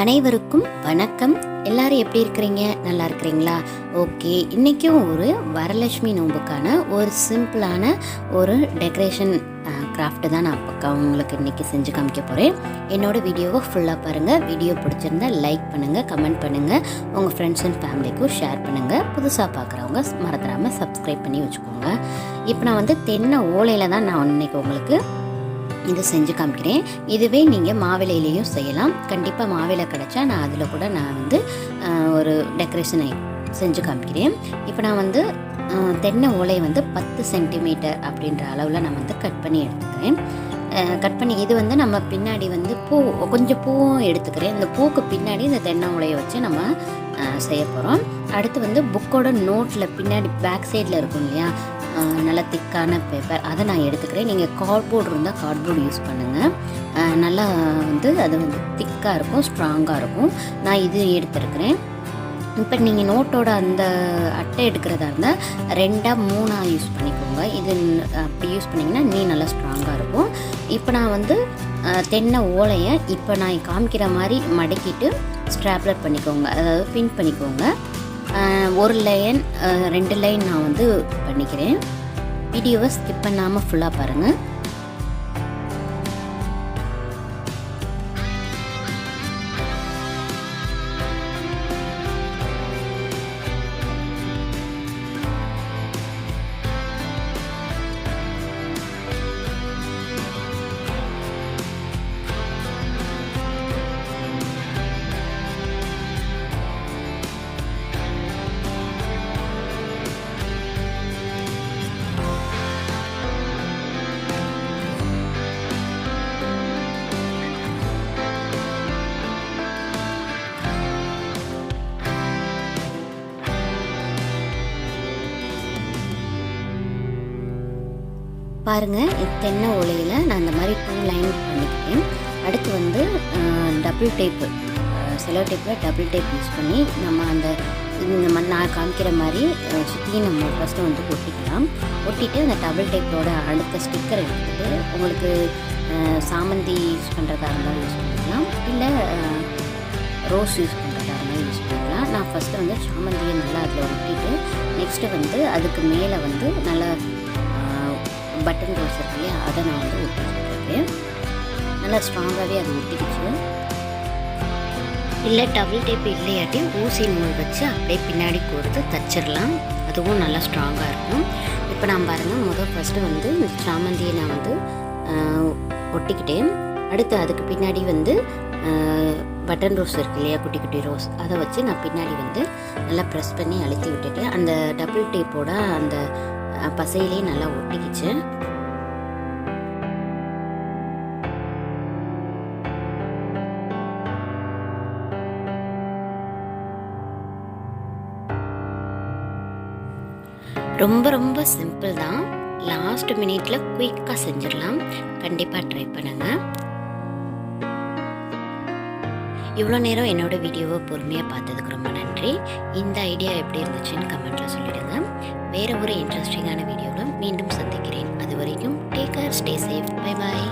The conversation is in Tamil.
அனைவருக்கும் வணக்கம். எல்லாரும் எப்படி இருக்கிறீங்க? நல்லா இருக்கிறீங்களா? ஓகே, இன்றைக்கும் ஒரு வரலட்சுமி நோம்புக்கான ஒரு சிம்பிளான ஒரு டெக்கரேஷன் கிராஃப்ட் தான் நான் உங்களுக்கு இன்றைக்கி செஞ்சு காமிக்க போகிறேன். என்னோடய வீடியோவை ஃபுல்லாக பாருங்கள். வீடியோ பிடிச்சிருந்தால் லைக் பண்ணுங்கள், கமெண்ட் பண்ணுங்கள், உங்கள் ஃப்ரெண்ட்ஸ் அண்ட் ஃபேமிலிக்கும் ஷேர் பண்ணுங்கள். புதுசாக பார்க்குறவங்க மறந்துடாமல் சப்ஸ்கிரைப் பண்ணி வச்சுக்கோங்க. இப்போ நான் தென்னை ஓலையில் தான் நான் இன்றைக்கி உங்களுக்கு இதை செஞ்சு காமிக்கிறேன். இதுவே நீங்கள் மாவிலையிலையும் செய்யலாம். கண்டிப்பாக மாவிலை கிடச்சா நான் அதில் கூட நான் ஒரு டெக்கரேஷனை செஞ்சு காமிக்கிறேன். இப்போ நான் தென்னை ஓலை 10 சென்டிமீட்டர் அப்படின்ற அளவில் நான் கட் பண்ணி எடுத்துக்கிறேன். கட் பண்ணி இது நம்ம பின்னாடி கொஞ்சம் பூவும் எடுத்துக்கிறேன். இந்த பூக்கு பின்னாடி இந்த தென்னை ஓலையை வச்சு நம்ம செய்ய போகிறோம். அடுத்து புக்கோட நோட்டில் பின்னாடி பேக் சைடில் இருக்கும் இல்லையா, நல்லா திக்கான பேப்பர், அதை நான் எடுத்துக்கிறேன். நீங்கள் கார்ட்போர்டு இருந்தால் கார்ட்போர்டு யூஸ் பண்ணுங்கள். நல்லா அது திக்காக இருக்கும், ஸ்ட்ராங்காக இருக்கும். நான் இது எடுத்துருக்கிறேன். இப்போ நீங்கள் நோட்டோட அந்த அட்டை எடுக்கிறதா இருந்தால் 2 3 யூஸ் பண்ணிக்கோங்க. இது அப்படி யூஸ் பண்ணிங்கன்னா நீ நல்லா ஸ்ட்ராங்காக இருக்கும். இப்போ நான் தென்னை ஓலையை இப்போ நான் காமிக்கிற மாதிரி மடக்கிட்டு ஸ்ட்ராப்லர் பண்ணிக்கோங்க, அதாவது பின் பண்ணிக்கோங்க. ஒரு லைன் 2 லைன் நான் பண்ணிக்கிறேன். வீடியோவை ஸ்கிப் பண்ணாமல் ஃபுல்லாக பாருங்கள். பாருங்கள், தென்னை ஓலையில் நான் இந்த மாதிரி 2 லைன் பண்ணிக்கிறேன். அடுத்து டபுள் டேப்பு, செலோ டேப்பில் டபுள் டேப் யூஸ் பண்ணி நம்ம நான் காமிக்கிற மாதிரி சுற்றி நம்ம ஃபஸ்ட்டு ஒட்டிக்கலாம். ஒட்டிட்டு அந்த டபுள் டேப்போட அடுத்த ஸ்டிக்கர் எடுத்துகிட்டு உங்களுக்கு சாமந்தி யூஸ் பண்ணுறதா இருந்தாலும் யூஸ் பண்ணிக்கலாம், இல்லை ரோஸ் யூஸ் பண்ணுறதா இருந்தாலும் யூஸ் பண்ணிக்கலாம். நான் ஃபஸ்ட்டு சாமந்தியை நல்லா அதில் ஒட்டிட்டு நெக்ஸ்ட்டு அதுக்கு மேலே நல்லா பட்டன் ரோஸ் இருக்கு இல்லையா, அதை நான் ஒட்டிக்கிட்டேன். நல்லா ஸ்ட்ராங்காகவே அது ஒட்டிக்கிச்சு. இல்லை டபுள் டேப் இல்லையாட்டி ஊசி நூல் வச்சு அப்படியே பின்னாடி கோர்த்து தச்சிடலாம், அதுவும் நல்லா ஸ்ட்ராங்காக இருக்கும். இப்போ நான் பாருங்கள், ஃபஸ்ட்டு சாமந்தியை நான் ஒட்டிக்கிட்டேன். அடுத்து அதுக்கு பின்னாடி பட்டன் ரோஸ் இருக்கு இல்லையா, குட்டி குட்டி ரோஸ், அதை வச்சு நான் பின்னாடி நல்லா ப்ரெஸ் பண்ணி அழுத்தி விட்டுட்டு அந்த டபுள் டேப்போட அந்த பசையிலே நல்லா ஒட்டிக்கிச்சு. ரொம்ப ரொம்ப சிம்பிள் தான். லாஸ்ட் மினிட்ல குயிக்காக செஞ்சிடலாம். கண்டிப்பாக ட்ரை பண்ணுங்கள். இவ்வளோ நேரம் என்னோட வீடியோவை பொறுமையாக பார்த்ததுக்கு ரொம்ப நன்றி. இந்த ஐடியா எப்படி இருந்துச்சுன்னு கமெண்ட்டில் சொல்லிடுங்க. வேறு ஒரு இன்ட்ரெஸ்டிங்கான வீடியோவில் மீண்டும் சந்திக்கிறேன். அது வரைக்கும் take care, stay safe, bye bye.